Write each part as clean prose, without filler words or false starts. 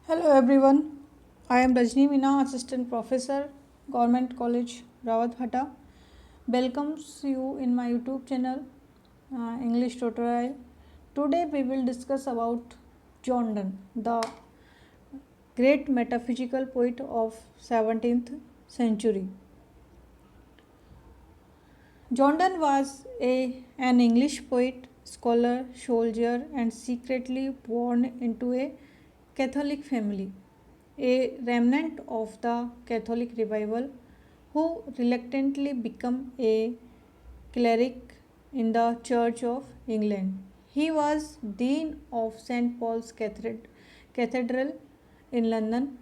Hello everyone, I am Rajni Meena, Assistant Professor, Government College, Rawatbhata. Welcomes you in my YouTube channel, English Tutorial. Today we will discuss about John Donne, the great metaphysical poet of 17th century. John Donne was an English poet, scholar, soldier, and secretly born into a Catholic family, a remnant of the Catholic revival, who reluctantly became a cleric in the Church of England. He was Dean of St. Paul's Cathedral in London,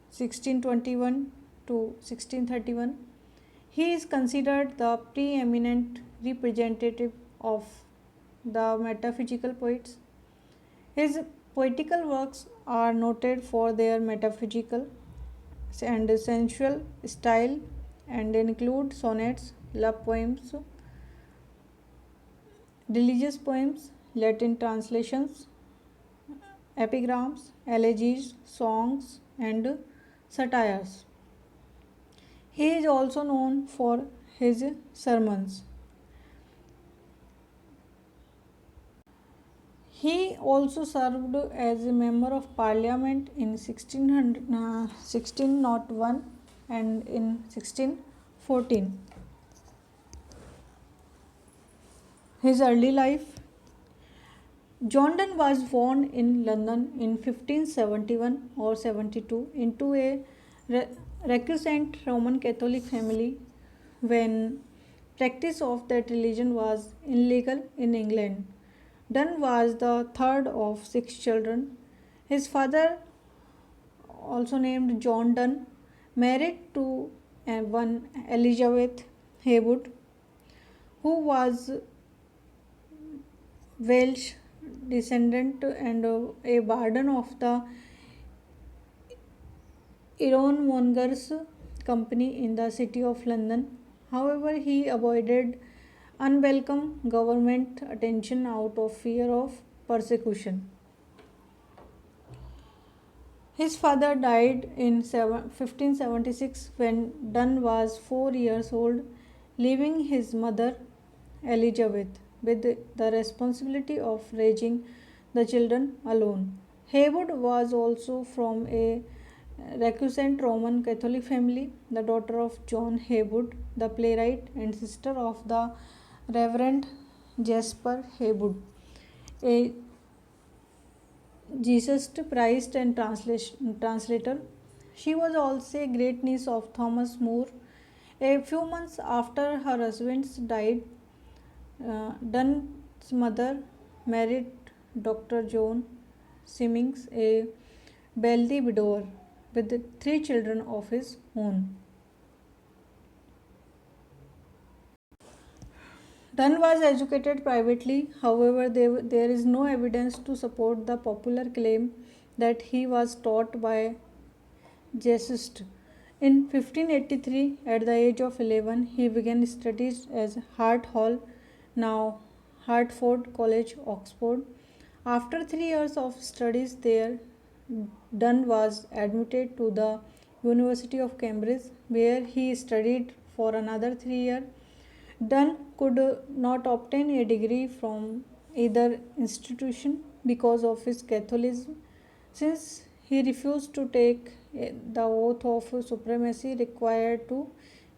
1621 to 1631. He is considered the preeminent representative of the metaphysical poets. His poetical works are noted for their metaphysical and sensual style and include sonnets, love poems, religious poems, Latin translations, epigrams, elegies, songs, and satires. He is also known for his sermons. He also served as a member of parliament in 1601 and in 1614. His early life. John Donne was born in London in 1571 or 72 into a recusant Roman Catholic family when practice of that religion was illegal in England. Donne was the third of six children. His father, also named John Donne, married to one Elizabeth Heywood, who was Welsh descendant and a warden of the Ironmongers Company in the city of London. However, he avoided unwelcome government attention out of fear of persecution. His father died in 1576 when Donne was 4 years old, leaving his mother Elizabeth with the responsibility of raising the children alone. Heywood was also from a recusant Roman Catholic family, the daughter of John Heywood, the playwright, and sister of the Reverend Jasper Heywood, a Jesus Christ and translator. She was also a great niece of Thomas More. A few months after her husband died, Donne's mother married Dr. John Simmings, a wealthy widower with three children of his own. Donne was educated privately, however, there is no evidence to support the popular claim that he was taught by Jesuits. In 1583, at the age of 11, he began studies at Hart Hall, now Hertford College, Oxford. After 3 years of studies there, Donne was admitted to the University of Cambridge, where he studied for another 3 years. Donne could not obtain a degree from either institution because of his Catholicism, since he refused to take the oath of supremacy required to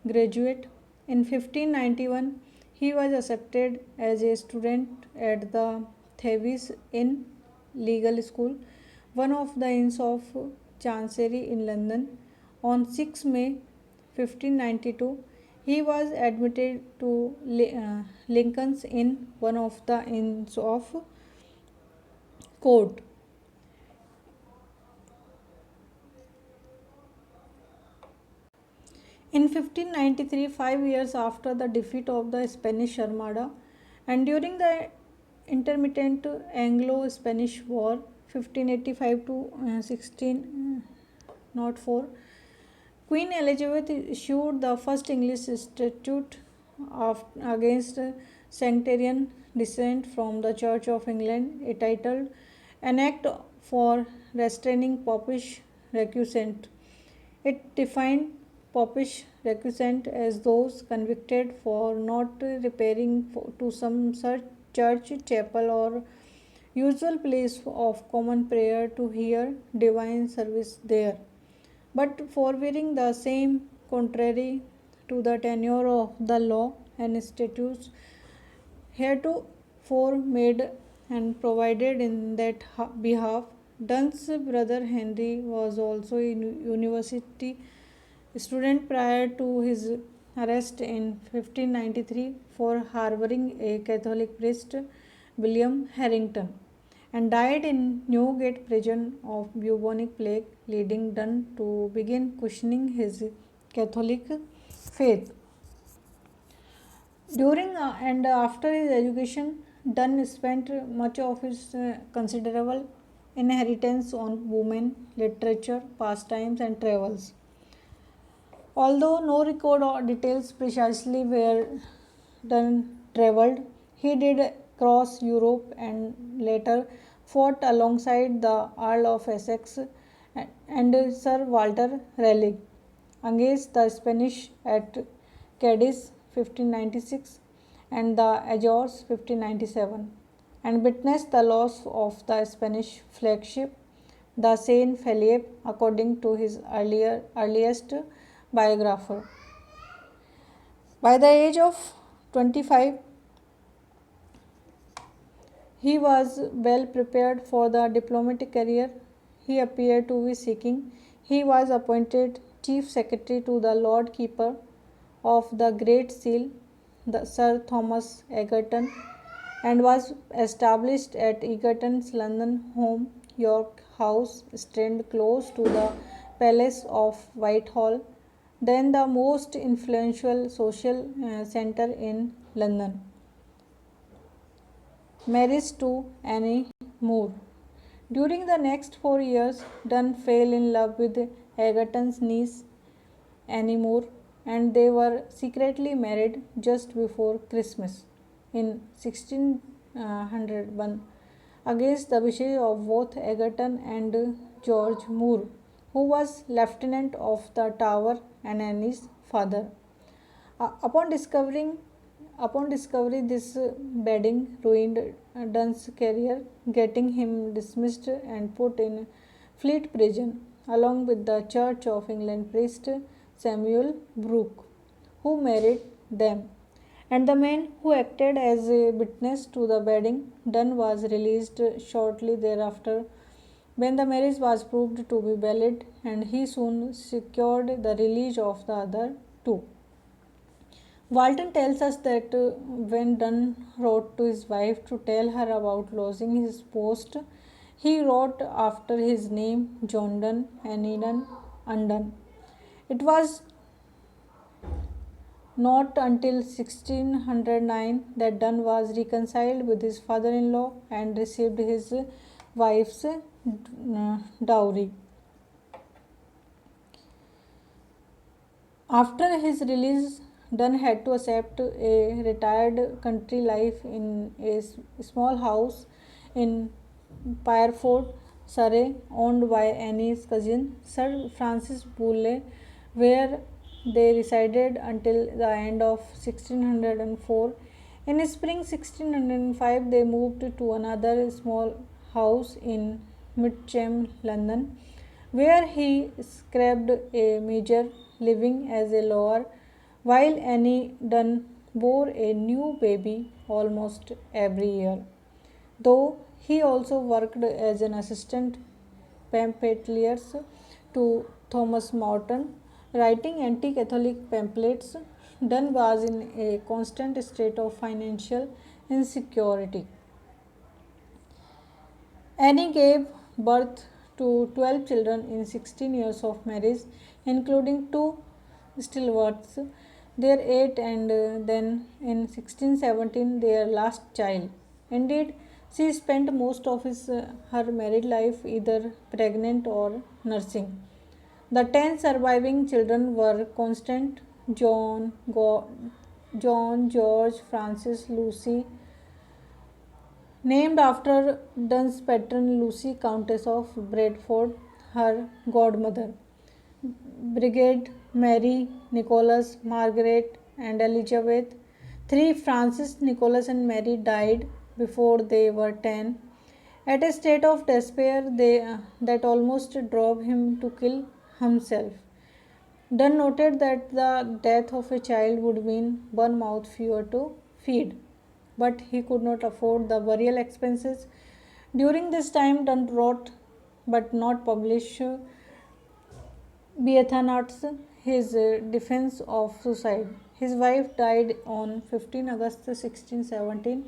graduate. In 1591, he was accepted as a student at the Thebes Inn Legal School, one of the inns of Chancery in London. On 6 May 1592, he was admitted to Lincoln's Inn, one of the inns of court. In 1593, 5 years after the defeat of the Spanish Armada, and during the intermittent Anglo Spanish War 1585 to 1604, Queen Elizabeth issued the first English statute against sectarian dissent from the Church of England, entitled An Act for restraining popish recusant. It defined popish recusant as those convicted for not repairing to some such church, chapel, or usual place of common prayer to hear divine service there, but forbearing the same contrary to the tenure of the law and statutes heretofore made and provided in that behalf. Dunn's brother Henry was also a university student prior to his arrest in 1593 for harboring a Catholic priest, William Harrington, and died in Newgate prison of bubonic plague, leading Dunn to begin questioning his Catholic faith. During and after his education, Dunn spent much of his considerable inheritance on women, literature, pastimes, and travels. Although no record or details precisely where Dunn travelled, he did cross Europe and later fought alongside the Earl of Essex and Sir Walter Raleigh against the Spanish at Cadiz 1596 and the Azores 1597, and witnessed the loss of the Spanish flagship, the Saint Philippe, according to his earliest biographer. By the age of 25, he was well prepared for the diplomatic career he appeared to be seeking. He was appointed Chief Secretary to the Lord Keeper of the Great Seal, the Sir Thomas Egerton, and was established at Egerton's London home, York House, Strand, close to the Palace of Whitehall, then the most influential social centre in London. Marriage to Annie Moore. During the next 4 years, Dunn fell in love with Egerton's niece, Annie Moore, and they were secretly married just before Christmas in 1601 against the wishes of both Egerton and George Moore, who was lieutenant of the Tower and Annie's father. Uh, upon discovering Upon discovery, this bedding ruined Dunn's career, getting him dismissed and put in Fleet Prison, along with the Church of England priest Samuel Brooke, who married them, and the man who acted as a witness to the wedding. Dunn was released shortly thereafter when the marriage was proved to be valid, and he soon secured the release of the other two. Walton tells us that when Dunn wrote to his wife to tell her about losing his post, he wrote after his name John Dunn and Eden Undone. It was not until 1609 that Dunn was reconciled with his father in law and received his wife's dowry. After his release, Dunn had to accept a retired country life in a small house in Pireford, Surrey, owned by Annie's cousin, Sir Francis Boulle, where they resided until the end of 1604. In spring 1605, they moved to another small house in Midcham, London, where he scraped a measure living as a lawyer while Annie Dunn bore a new baby almost every year, though he also worked as an assistant pamphleteer to Thomas Morton, writing anti Catholic pamphlets. Dunn was in a constant state of financial insecurity. Annie gave birth to 12 children in 16 years of marriage, including two stillbirths, their eight, and then in 1617 their last child. Indeed, she spent most of her married life either pregnant or nursing. The 10 surviving children were Constant, John, George, Francis, Lucy, named after Dun's patron Lucy, Countess of Bradford, her godmother. Brigade, Mary, Nicholas, Margaret, and Elizabeth. Three, Francis, Nicholas, and Mary, died before they were 10. At a state of despair that almost drove him to kill himself. Dunn noted that the death of a child would mean one mouth fewer to feed, but he could not afford the burial expenses. During this time, Dunn wrote but not published Beathanat's his defense of suicide. His wife died on 15 August 1617,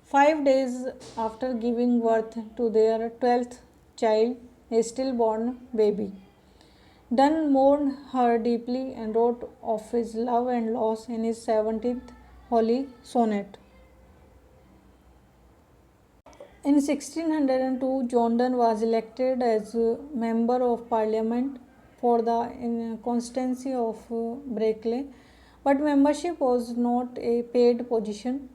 5 days after giving birth to their 12th child, a stillborn baby. Dunn mourned her deeply and wrote of his love and loss in his 17th Holy Sonnet. In 1602, John Donne was elected as Member of Parliament for the constituency of Berkeley, but membership was not a paid position.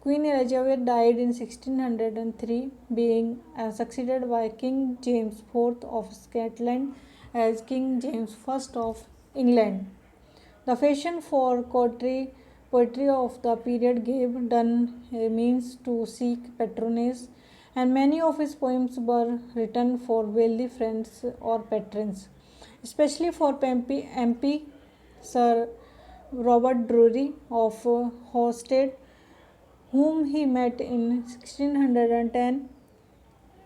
Queen Elizabeth died in 1603, being succeeded by King James IV of Scotland as King James I of England. The fashion for poetry of the period gave Donne a means to seek patronage, and many of his poems were written for wealthy friends or patrons, especially for MP Sir Robert Drury of Hosted, whom he met in 1610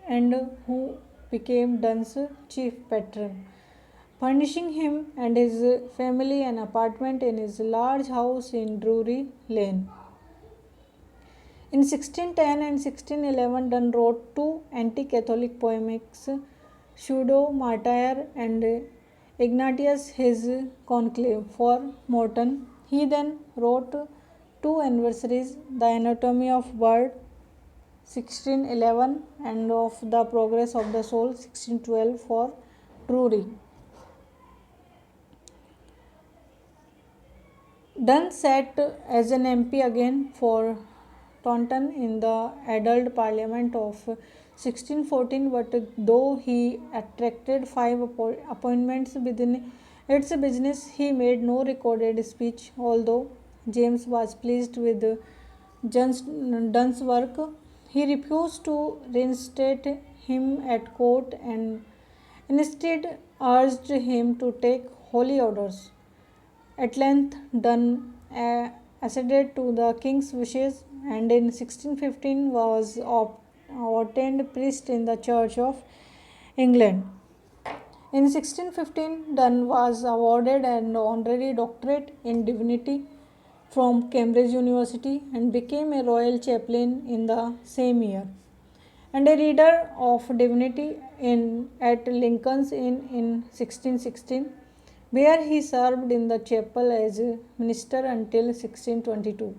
and who became Donne's chief patron, furnishing him and his family an apartment in his large house in Drury Lane. In 1610 and 1611, Donne wrote two anti-Catholic polemics, Pseudo Martyr and Ignatius his Conclave, for Morton. He then wrote two anniversaries, The Anatomy of Bird 1611 and of the Progress of the Soul 1612 for Drury. Donne sat as an MP again for Taunton in the adult parliament of 1614, but though he attracted 5 appointments within its business, he made no recorded speech. Although James was pleased with Donne's work, he refused to reinstate him at court and instead urged him to take holy orders. At length, Donne acceded to the king's wishes and in 1615 was ordained priest in the Church of England. In 1615, Donne was awarded an honorary doctorate in divinity from Cambridge University and became a royal chaplain in the same year, and a reader of divinity at Lincoln's Inn in 1616, where he served in the chapel as a minister until 1622.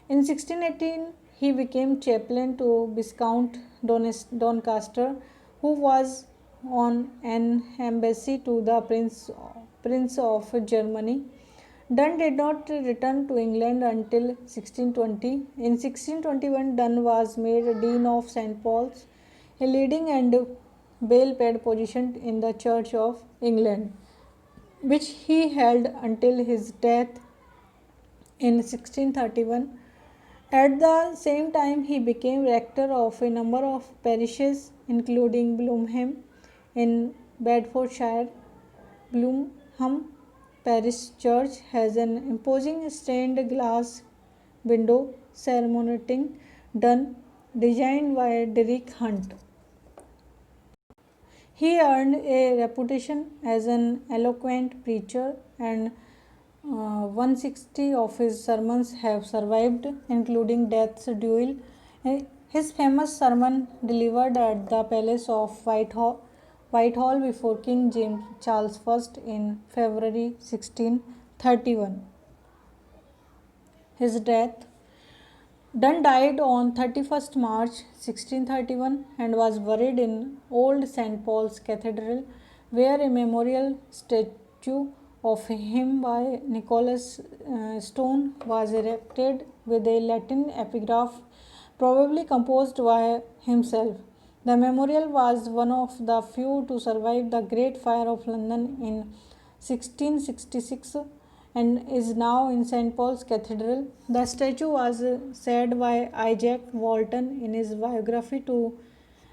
In 1618, he became chaplain to Viscount Doncaster, who was on an embassy to the Prince of Germany. Donne did not return to England until 1620. In 1621, Donne was made Dean of St. Paul's, a leading and well-paid position in the Church of England, which he held until his death in 1631. At the same time, he became rector of a number of parishes, including Bloomham in Bedfordshire. Bloomham Parish Church has an imposing stained glass window ceremoniating Donne, designed by Derek Hunt. He earned a reputation as an eloquent preacher, and 160 of his sermons have survived, including Death's Duel, his famous sermon delivered at the Palace of Whitehall before King James Charles I in February 1631. His death. Donne died on 31st March 1631 and was buried in Old St. Paul's Cathedral, where a memorial statue of him by Nicholas Stone was erected with a Latin epigraph probably composed by himself. The memorial was one of the few to survive the Great Fire of London in 1666 and is now in St. Paul's Cathedral. The statue was said by Isaac Walton in his biography to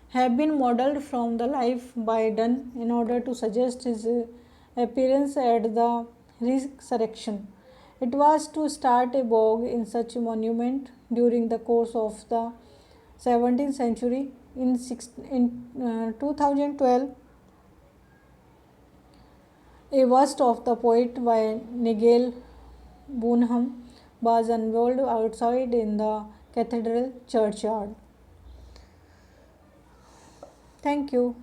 have been modeled from the life by Donne in order to suggest his appearance at the resurrection. It was to start a vogue in such a monument during the course of the 17th century. In 2012, a bust of the poet by Nigel Bonham was unveiled outside in the cathedral churchyard. Thank you.